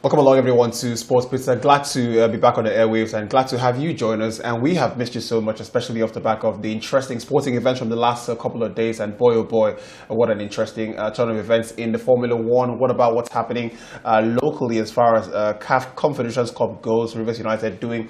Welcome along, everyone, to Sports Pizza. Glad to be back on the airwaves and glad to have you join us. And we have missed you so much, especially off the back of the interesting sporting events from the last couple of days. And boy, oh boy, what an interesting turn of events in the Formula One. What about what's happening locally as far as CAF Confederations Cup goes? Rivers United doing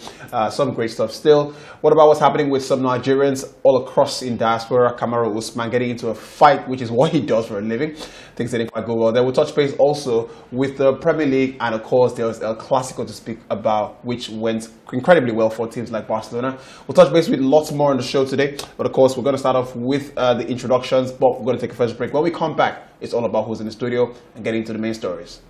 some great stuff still. What about what's happening with some Nigerians all across in diaspora? Kamaru Usman getting into a fight, which is what he does for a living. Things didn't quite go well. Then we'll touch base also with the Premier League, and of course there was El Classico to speak about, which went incredibly well for teams like Barcelona. We'll touch base with lots more on the show today, but of course we're going to start off with the introductions, but we're going to take a first break. When we come back, it's all about who's in the studio and getting into the main stories.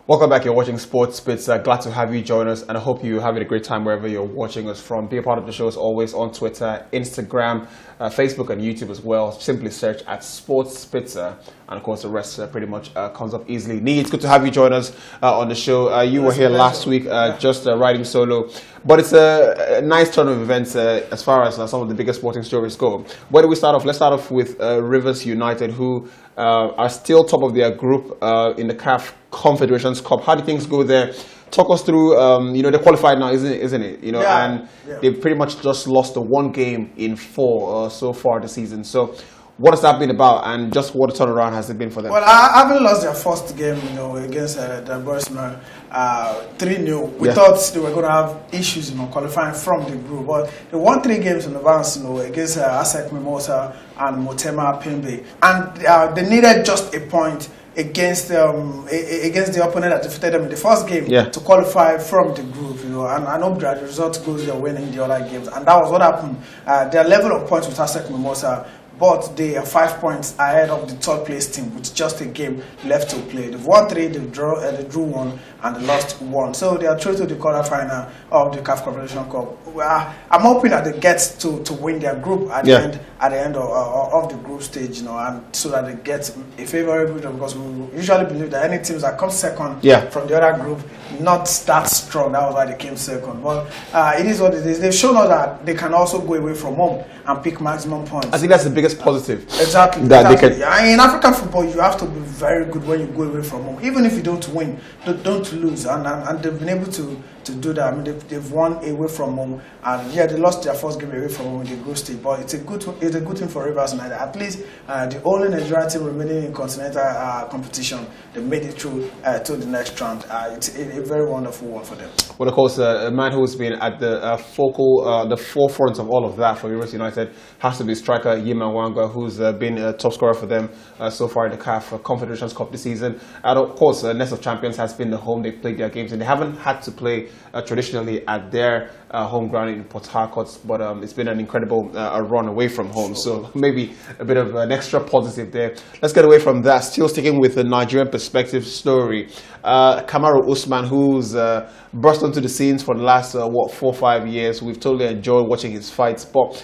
Welcome back. You're watching Sports Pizza. Glad to have you join us, and I hope you're having a great time wherever you're watching us from. Be a part of the show as always on Twitter, Instagram, Facebook, and YouTube as well. Simply search at Sports Pizza, and of course the rest pretty much comes up easily. Nee, it's good to have you join us on the show. You were here last week just riding solo, but it's a nice turn of events as far as some of the biggest sporting stories go. Where do we start off? Let's start off with Rivers United, who are still top of their group in the CAF Confederations Cup. How do things go there? Talk us through, they're qualified now, isn't it? They've pretty much just lost the one game in four so far this season. So what has that been about, and just what a turnaround has it been for them? Well, I haven't lost their first game, against the Barcelona, 3-0. We thought they were going to have issues, qualifying from the group, but they won 3 games in advance, against ASEC Mimosa and Motema Pembe, and they needed just a point against the opponent that defeated them in the first game to qualify from the group, and I hope that the result goes their way in the other games, and that was what happened. Their level of points with ASEC Mimosa, but they are 5 points ahead of the third place team with just a game left to play. They've won 3, they drew 1, and they lost 1. So they are through to the quarterfinal of the CAF Confederation Cup. I'm hoping that they get to win their group at the end of the group stage, and so that they get a favorable group, because we usually believe that any teams that come second from the other group not that strong. That was why they came second. But it is what it is. They've shown us that they can also go away from home and pick maximum points. I think that's the biggest positive. Exactly. They can. In African football, you have to be very good when you go away from home. Even if you don't win, don't lose. And they've been able to do that. I mean, they've won away from home, and they lost their first game away from home in the group stage. But it's a good thing for Rivers United. At least the only Nigerian team remaining in continental competition, they made it through to the next round. It's a very wonderful one for them. Well, of course, a man who's been at the forefront of all of that for Rivers United has to be striker Yima Wanga, who's been a top scorer for them so far in the CAF Confederations Cup this season. And of course, Nest of Champions has been the home they've played their games, and they haven't had to play traditionally at their home ground in Port Harcourt, but it's been an incredible run away from home, so maybe a bit of an extra positive there. Let's get away from that. Still sticking with the Nigerian perspective story, Kamaru Usman, who's burst onto the scenes for the last 4 or 5 years. We've totally enjoyed watching his fights, but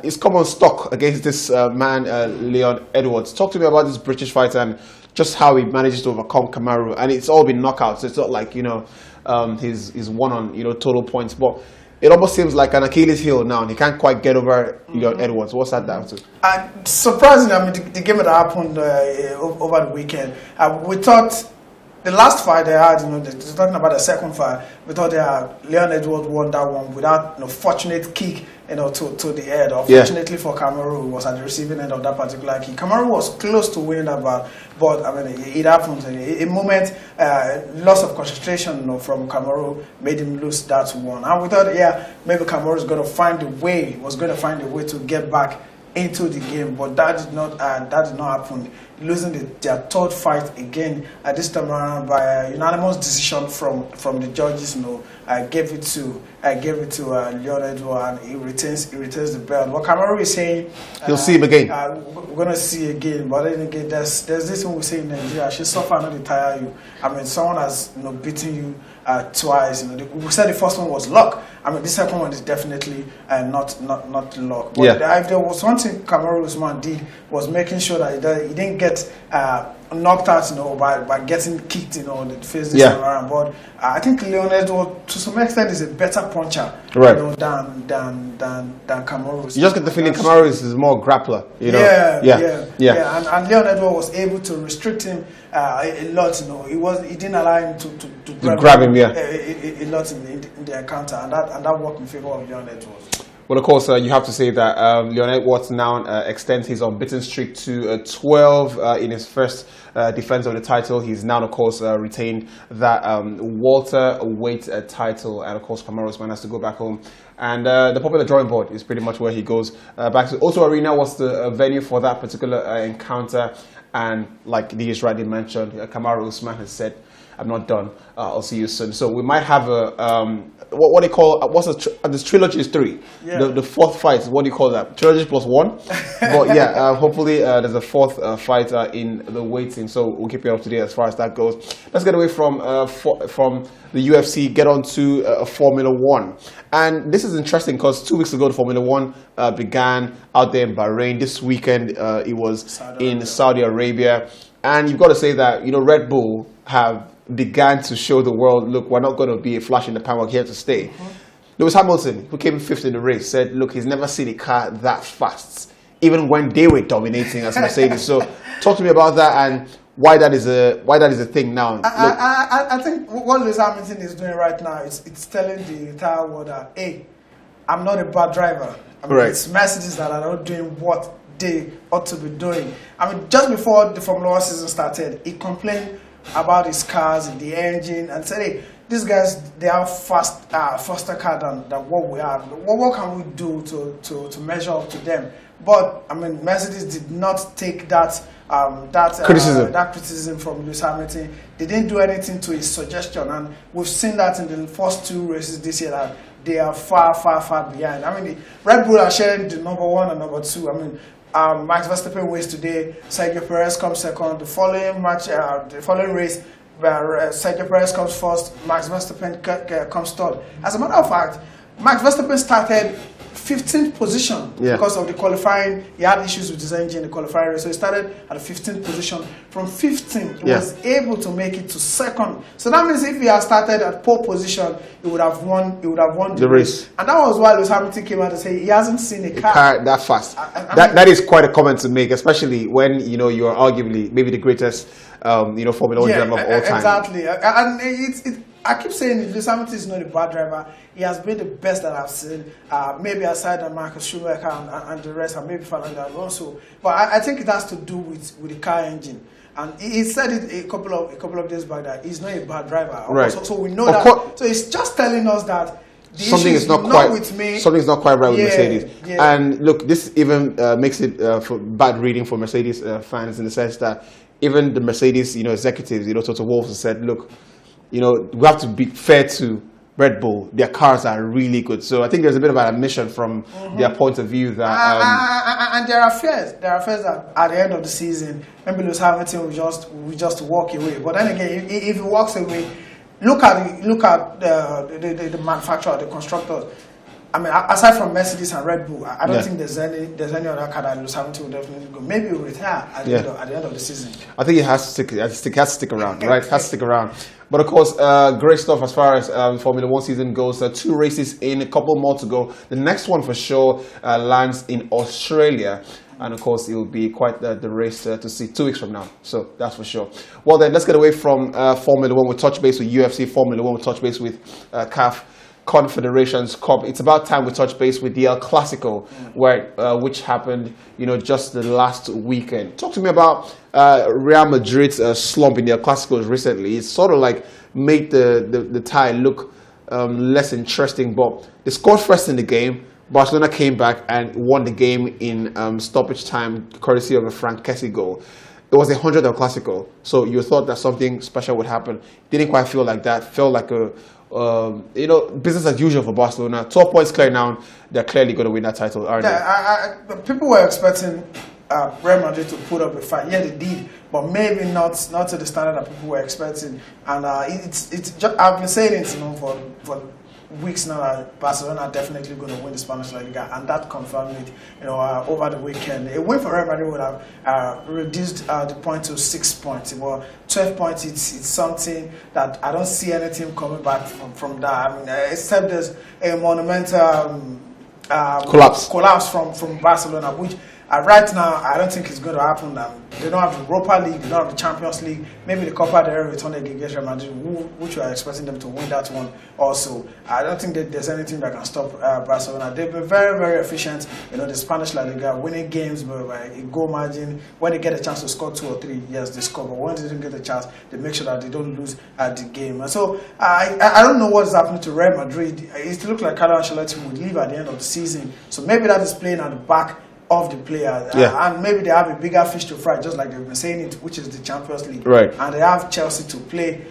it's come on stock against this man, Leon Edwards. Talk to me about this British fighter and just how he manages to overcome Kamaru, and it's all been knockouts. It's not like he's won on total points, but it almost seems like an Achilles heel now, and he can't quite get over Leon Edwards. What's that down to? Surprisingly, I mean, the game that happened over the weekend, we thought the last fight they had, they're talking about the second fight, we thought Leon Edwards won that one without fortunate kick to the head. Unfortunately for Kamaru, who was at the receiving end of that particular kick. Kamaru was close to winning that battle, but I mean, it happened. A moment, loss of concentration from Kamaru made him lose that one. And we thought, maybe Kamaru was going to find a way to get back into the game, but that did not happen. Losing their third fight again, this time around by a unanimous decision from the judges. I gave it to Leon Edwards, and he retains the belt. What Kamaru is saying, you'll see him again. We're gonna see again, but then again, there's this thing we say in Nigeria: "She suffer, not tire you." I mean, someone has beaten you twice. We said the first one was luck. I mean, the second one is definitely not luck. But if there was one thing Kamaru Usman did, was making sure that he didn't get knocked out, by getting kicked, the face this time around. But I think Leonardo, to some extent, is a better puncher, right, than Kamaru. You just get the feeling Kamaru is more grappler, Yeah. And Leonardo was able to restrict him a lot. He didn't allow him to grab him, a lot in the encounter, and that worked in favor of Leonardo. Well, of course, you have to say that Leonard Watts now extends his unbeaten streak to 12 in his first defense of the title. He's now, of course, retained that welterweight title, and of course, Kamaru Usman has to go back home. And the popular drawing board is pretty much where he goes back to. Also, Arena was the venue for that particular encounter, and like DJ rightly mentioned, Kamaru Usman has said, "I'm not done. I'll see you soon." So we might have a what they call this trilogy is 3. Yeah. The fourth fight. What do you call that? Trilogy plus 1. But yeah, hopefully there's a fourth fight in the waiting. So we'll keep you up to date as far as that goes. Let's get away from the UFC. Get on to Formula 1. And this is interesting because 2 weeks ago the Formula 1 began out there in Bahrain. This weekend it was in Saudi Arabia. And you've got to say that Red Bull have began to show the world, look, we're not going to be a flash in the pan, we're here to stay. Lewis Hamilton, who came 5th in the race, said, look, he's never seen a car that fast, even when they were dominating as Mercedes. So talk to me about that and why that is a thing now. I think what Lewis Hamilton is doing right now, it's telling the entire world that, hey, I'm not a bad driver. It's Mercedes that are not doing what they ought to be doing. Just before the Formula 1 season started, he complained about his cars and the engine and said, hey, these guys, they have faster car than what we have. What can we do to measure up to them? But Mercedes did not take that criticism from Lewis Hamilton. They didn't do anything to his suggestion, and we've seen that in the first 2 races this year that they are far behind. Red Bull are sharing the number 1 and number 2. Max Verstappen wins today. Sergio Perez comes second. The following race, Sergio Perez comes first. Max Verstappen comes third. As a matter of fact, Max Verstappen started 15th position because of the qualifying. He had issues with his engine in the qualifying race, so he started at the 15th position. From 15th, he was able to make it to second. So that means if he had started at pole position, he would have won the race. And that was why Lewis Hamilton came out to say he hasn't seen a car that fast. That is quite a comment to make, especially when you are arguably maybe the greatest Formula 1 driver of all time. Exactly. And I keep saying Lewis Hamilton is not a bad driver. He has been the best that I've seen, maybe aside from Marcus Schumacher and the rest, and maybe Fernando Alonso. But I think it has to do with the car engine. And he said it a couple of days back that he's not a bad driver. Right. So we know that. So it's just telling us that something is not quite right with Mercedes. Yeah. And look, this even makes it for bad reading for Mercedes fans in the sense that even the Mercedes executives, Toto Wolff has said, look, we have to be fair to Red Bull. Their cars are really good. So I think there's a bit of an admission from their point of view that and there are fears. There are fears that at the end of the season, maybe Lewis Hamilton will just walk away. But then again, if he walks away, look at the manufacturer, the constructors. Aside from Mercedes and Red Bull, I don't think there's any other car that Lewis Hamilton will definitely go. Maybe he'll retire at the end of the season. I think he has to stick around, right? Has to stick around. But of course, great stuff as far as Formula 1 season goes. 2 races in, a couple more to go. The next one for sure lands in Australia. And of course, it will be quite the race to see 2 weeks from now. So that's for sure. Well then, let's get away from Formula 1. We'll touch base with UFC. Formula 1. We'll touch base with CAF Confederations Cup. It's about time we touch base with the El Classico, which happened, just the last weekend. Talk to me about Real Madrid's slump in the El Clásicos recently. It's sort of like made the tie look less interesting, but they scored first in the game. Barcelona came back and won the game in stoppage time, courtesy of a Frank Kessie goal. It was 100th El Clásico, so you thought that something special would happen. Didn't quite feel like that. Felt like a business as usual for Barcelona. 12 points clear now. They're clearly going to win that title, aren't they? People were expecting Real Madrid to put up a fight. Yeah, they did, but maybe not to the standard that people were expecting. And it's just, I've been saying it, for weeks now that Barcelona are definitely going to win the Spanish La Liga, and that confirmed it. Over the weekend, a win for Real Madrid would have reduced the point to 6 points. Well, 12 points. It's something that I don't see anything coming back from that. I mean, except there's a monumental collapse from Barcelona, which right now I don't think it's going to happen. They don't have the Europa League, they don't have the Champions League, maybe the Copa del Rey return against Real Madrid, which we are expecting them to win that one also. I don't think that there's anything that can stop Barcelona. They've been very, very efficient. The Spanish La Liga, winning games by a goal margin. When they get a chance to score 2 or 3, yes, they score. But when they don't get a chance, they make sure that they don't lose the game. And so I don't know what is happening to Real Madrid. It looks like Carlo Ancelotti would leave at the end of the season. So maybe that is playing at the back of the player, and maybe they have a bigger fish to fry, just like they've been saying it, which is the Champions League. Right. And they have Chelsea to play.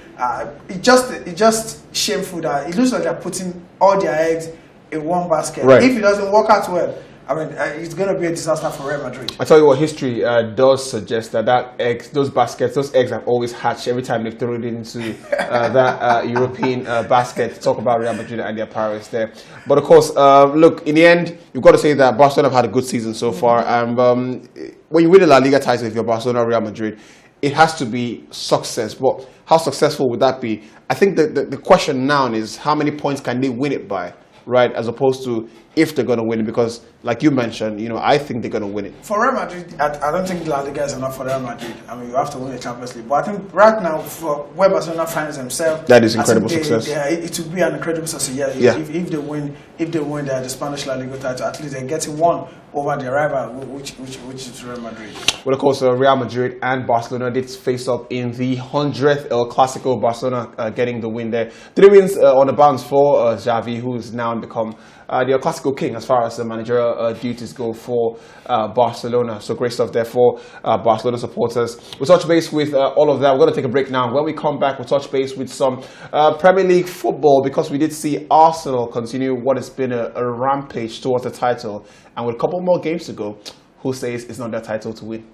It's just shameful that it looks like they're putting all their eggs in one basket. Right. If it doesn't work out well, I mean, it's going to be a disaster for Real Madrid. I tell you what, history does suggest that those eggs have always hatched every time they've thrown it into that European basket. To talk about Real Madrid and their Paris there. But of course, look, in the end, you've got to say that Barcelona have had a good season so far. And when you win a La Liga title, if you're Barcelona or Real Madrid, it has to be success. But how successful would that be? I think the question now is how many points can they win it by? Right, as opposed to if they're going to win it, because like you mentioned, I think they're going to win it. For Real Madrid, I don't think La Liga is enough for Real Madrid. I mean, you have to win the Champions League. But I think right now, for where Barcelona finds themselves, that is incredible success. It would be an incredible success. If they win the Spanish La Liga title, at least they're getting one over their rival, which is Real Madrid. Well, of course, Real Madrid and Barcelona did face up in the 100th El Classico. Barcelona getting the win there. 3 wins on the bounce for Xavi, who's now become the El Clasico king as far as the managerial duties go for Barcelona. So great stuff there for Barcelona supporters. We'll touch base with all of that. We're going to take a break now. When we come back, we'll touch base with some Premier League football, because we did see Arsenal continue what has been a rampage towards the title. And with a couple more games to go, who says it's not their title to win?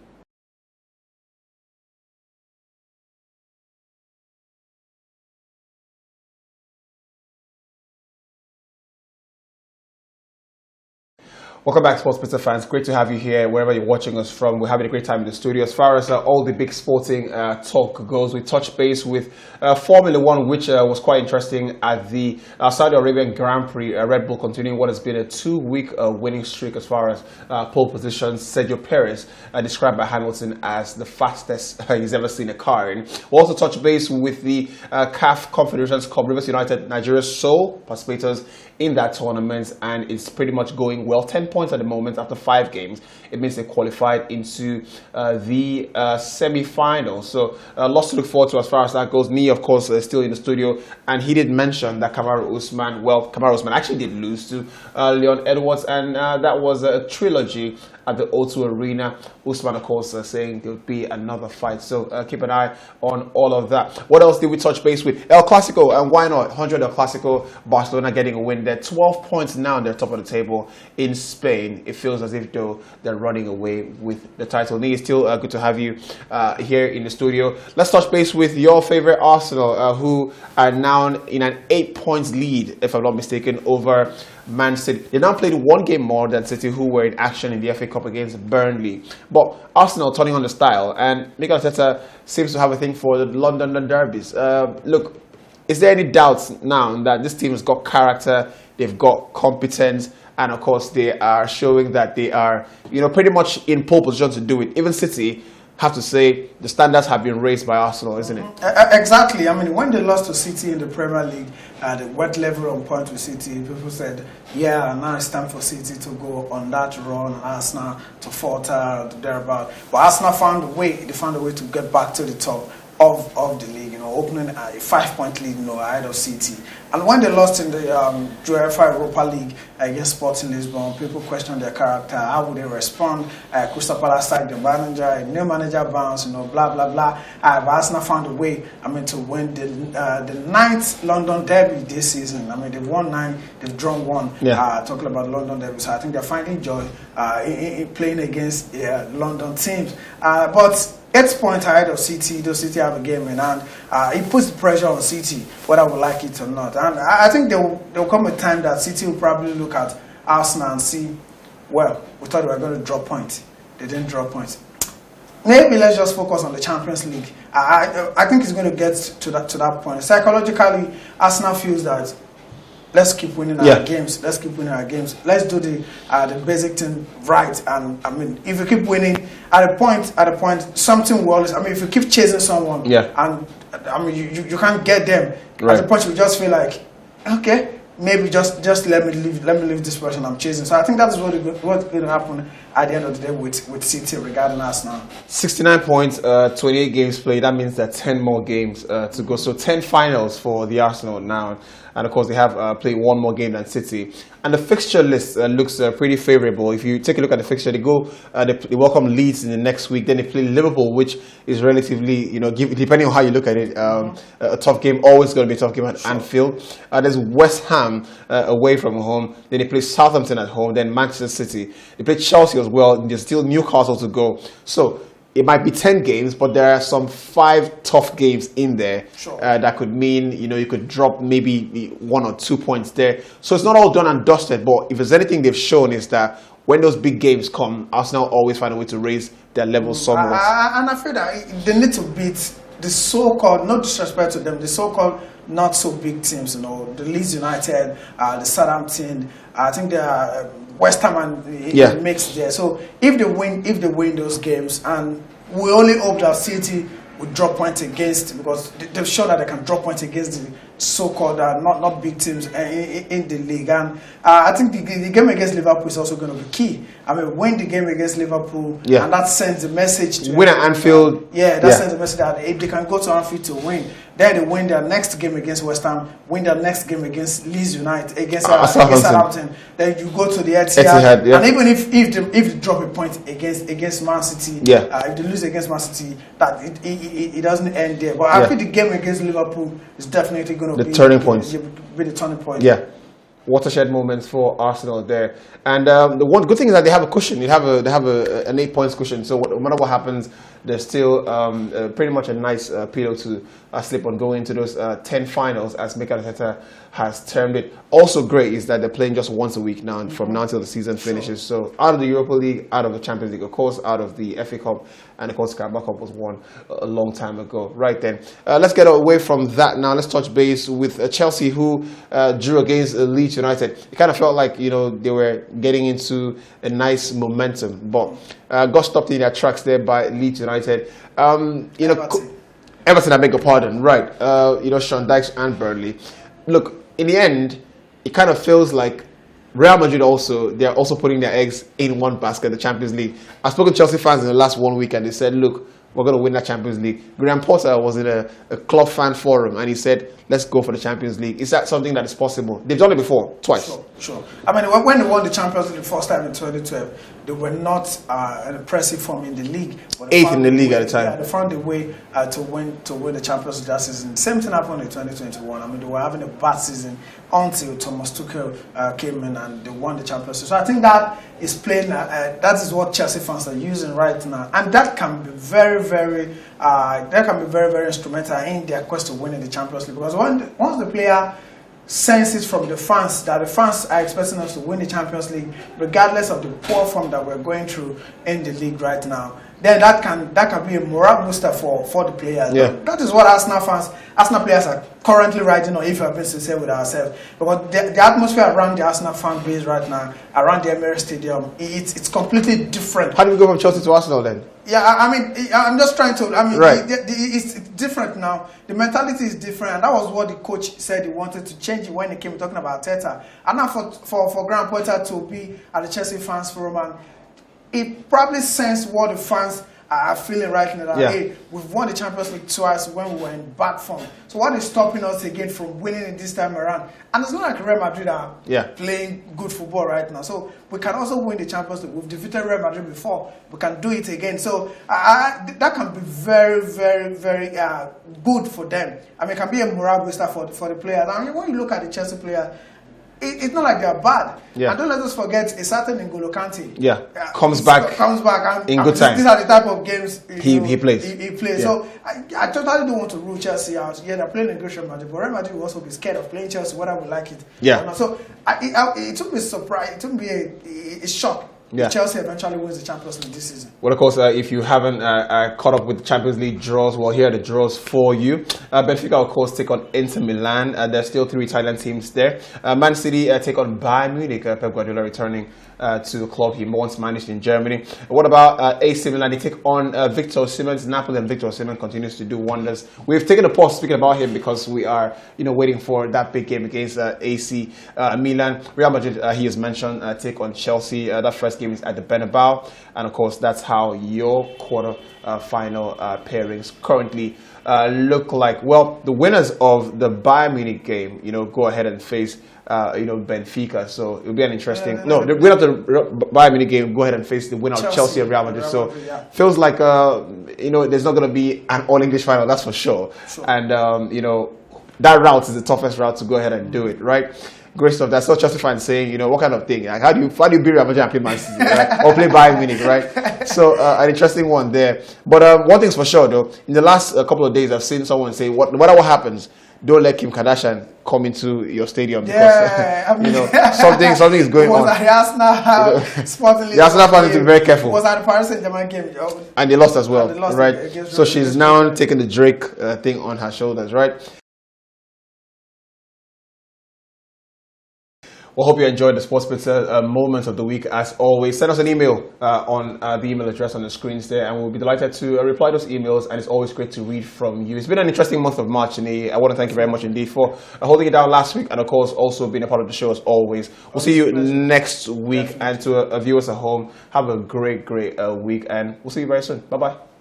Welcome back, Sports Pizza fans. Great to have you here wherever you're watching us from. We're having a great time in the studio. As far as all the big sporting talk goes, we touched base with Formula One, which was quite interesting at the Saudi Arabian Grand Prix. Red Bull continuing what has been a 2-week winning streak as far as pole positions. Sergio Perez, described by Hamilton as the fastest he's ever seen a car in. We also touched base with the CAF Confederations Cup. Rivers United, Nigeria's sole participators in that tournament, and it's pretty much going well. 10 points at the moment after 5 games. It means they qualified into the semi-finals. So lots to look forward to as far as that goes. Me, of course, still in the studio, and he did mention that Kamaru Usman actually did lose to Leon Edwards, and that was a trilogy at the O2 Arena. Usman, of course, saying there would be another fight. So keep an eye on all of that. What else did we touch base with? El Clasico, and why not? 100 El Clasico, Barcelona getting a win. They're 12 points now, they're top of the table in Spain. It feels as if though they're running away with the title. Nee, it's still good to have you here in the studio. Let's touch base with your favorite Arsenal, who are now in an 8 points lead, if I'm not mistaken, over Man City. They now played 1 game more than City, who were in action in the FA Cup against Burnley. But Arsenal turning on the style, and Mikel Arteta seems to have a thing for the London derbies. Look, is there any doubts now that this team has got character, they've got competence, and of course they are showing that they are, pretty much in pole position to do it? Even City, have to say, the standards have been raised by Arsenal, isn't it? Exactly. I mean, when they lost to City in the Premier League, they went level on point with City. People said, yeah, now it's time for City to go on that run, Arsenal to falter, thereabout. But Arsenal found a way to get back to the top of the league, opening a 5-point lead, ahead of City. And when they lost in the UEFA Europa League against Sporting Lisbon, people questioned their character. How would they respond? Crystal Palace sacked the manager, a new manager bounced, blah, blah, blah. But Arsenal found a way, to win the 9th London derby this season. I mean, they've won 9, they've drawn 1. Yeah. Talking about London derby, so I think they're finding joy in playing against London teams. But 8 points ahead of City. Though City have a game in hand, it puts the pressure on City, whether we like it or not. And I think there will come a time that City will probably look at Arsenal and see, well, we thought we were going to drop points. They didn't drop points. Maybe let's just focus on the Champions League. I think it's going to get to that point. Psychologically, Arsenal feels that let's keep winning our games. Let's keep winning our games. Let's do the basic thing right. And I mean, if you keep winning, at a point, something will always. I mean, if you keep chasing someone, and I mean, you can't get them. Right. At the point, you just feel like, okay, maybe just let me leave this person I'm chasing. So I think that's what's going to happen at the end of the day with City regarding us now. 69 points, 28 games played. That means there are 10 more games to go. So 10 finals for the Arsenal now. And of course, they have played one more game than City. And the fixture list looks pretty favourable. If you take a look at the fixture, they welcome Leeds in the next week. Then they play Liverpool, which is relatively, depending on how you look at it, a tough game. Always going to be a tough game at Anfield. There's West Ham away from home. Then they play Southampton at home. Then Manchester City. They play Chelsea as well. And there's still Newcastle to go. So it might be 10 games, but there are some 5 tough games in there that could mean, you could drop maybe 1 or 2 points there. So it's not all done and dusted, but if there's anything they've shown is that when those big games come, Arsenal always find a way to raise their level somewhat. And I feel that they need to beat the so-called, no disrespect to them, the so-called not so big teams, the Leeds United, the Southampton, I think they are West Ham and it mix there. So if they win those games, and we only hope that City will drop points against, because they've shown that they can drop points against the so-called not big teams in the league. And I think the game against Liverpool is also going to be key. I mean, win the game against Liverpool, and that sends a message to win at Anfield. Sends a message that if they can go to Anfield to win, then they win their next game against West Ham, win their next game against Leeds United, against Southampton. Then you go to the Etihad. And even if they drop a point against Man City, if they lose against Man City, that it doesn't end there. But I think the game against Liverpool is definitely going to be the turning point. Yeah. Watershed moments for Arsenal there, and the one good thing is that they have a cushion. They have an 8 points cushion. So no matter what happens, there's still pretty much a nice pillow to sleep on going into those 10 finals, as Mikel Arteta has termed it. Also great is that they're playing just once a week now, and from now until the season finishes. So out of the Europa League, out of the Champions League, of course, out of the FA Cup, and of course Carabao Cup was won a long time ago. Right then, let's get away from that now. Let's touch base with Chelsea, who drew against Leeds United. It kind of felt like they were getting into a nice momentum, but got stopped in their tracks there by Leeds United. Everton, I beg your pardon, right? Sean Dykes and Burnley. Look, in the end, it kind of feels like Real Madrid they're also putting their eggs in one basket, the Champions League. I spoke to Chelsea fans in the last 1 week, and they said, look, we're going to win that Champions League. Graham Potter was in a club fan forum, and he said, let's go for the Champions League. Is that something that is possible? They've done it before, twice. Sure. I mean, when they won the Champions League the first time in 2012, they were not an impressive form in the league. Eighth in the league at the time. Yeah, they found a way to win the Champions League that season. Same thing happened in 2021. I mean, they were having a bad season until Thomas Tuchel came in and they won the Champions League. So I think that is playing. That is what Chelsea fans are using right now, and that can be very, very instrumental in their quest to winning the Champions League. Because once the player senses from the fans that the fans are expecting us to win the Champions League, regardless of the poor form that we're going through in the league right now, then that can be a morale booster for the players. Yeah. That is what Arsenal players are currently riding on, if we have been sincere with ourselves. Because the atmosphere around the Arsenal fan base right now, around the Emirates Stadium, it's completely different. How do we go from Chelsea to Arsenal then? Yeah, I mean, I'm just trying to. I mean, right. It's different now. The mentality is different, and that was what the coach said he wanted to change it when he came talking about Arteta. And now for Graham Potter to be at the Chelsea fans forum, and it probably sensed what the fans are feeling right now. That, hey, we've won the Champions League twice when we were in bad form. So what is stopping us again from winning it this time around? And it's not like Real Madrid are playing good football right now. So we can also win the Champions League. We've defeated Real Madrid before. We can do it again. So that can be very, very, very good for them. I mean, it can be a morale booster for the players. I mean, when you look at the Chelsea player, it's not like they're bad. Yeah. And don't let us forget a certain N'Golo Kante. Yeah, comes back and in good time. These are the type of games he plays. He plays. Yeah. So I totally don't want to rule Chelsea out. Yeah, they're playing a great Madrid, but Real Madrid will also be scared of playing Chelsea, whether we like it. Yeah. So it took me surprise. It took me a shock. Yeah. Chelsea eventually wins the Champions League this season. Well, of course, if you haven't caught up with the Champions League draws, well, here are the draws for you. Benfica, of course, take on Inter Milan. There's still 3 Italian teams there. Man City take on Bayern Munich. Pep Guardiola returning to the club he once managed in Germany. What about AC Milan? They take on Victor Osimhen. Napoli and Victor Osimhen continues to do wonders. We've taken a pause speaking about him because we are, waiting for that big game against AC Milan. Real Madrid, he has mentioned, take on Chelsea. That first game is at the Bernabeu, and of course that's how your quarter final pairings currently look like. Well, the winners of the Bayern Munich game, go ahead and face Benfica, so it'll be an interesting. The winner of the Bayern Munich game go ahead and face the winner of Chelsea and Real Madrid. So feels like there's not going to be an all English final, that's for sure. And that route is the toughest route to go ahead and do it, right? Great stuff. That's so Chelsea fans saying, what kind of thing? Like, how do you beat Real Madrid and play Man City, right? Or play Bayern Munich, right? So an interesting one there. But one thing's for sure, though, in the last couple of days, I've seen someone say, whatever happens, don't let Kim Kardashian come into your stadium because something is going on. The Arsenal the Arsenal fans need to be very careful. Was at the Paris Saint-Germain game, and they lost as well, right? So she's now taking the Drake thing on her shoulders, right? Well, hope you enjoyed the Sports Pizza moments of the week. As always, send us an email on the email address on the screens there, and we'll be delighted to reply to those emails. And it's always great to read from you. It's been an interesting month of March, and I want to thank you very much indeed for holding it down last week, and of course also being a part of the show as always. We'll see you next week, and to viewers at home, have a great week, and we'll see you very soon. Bye bye.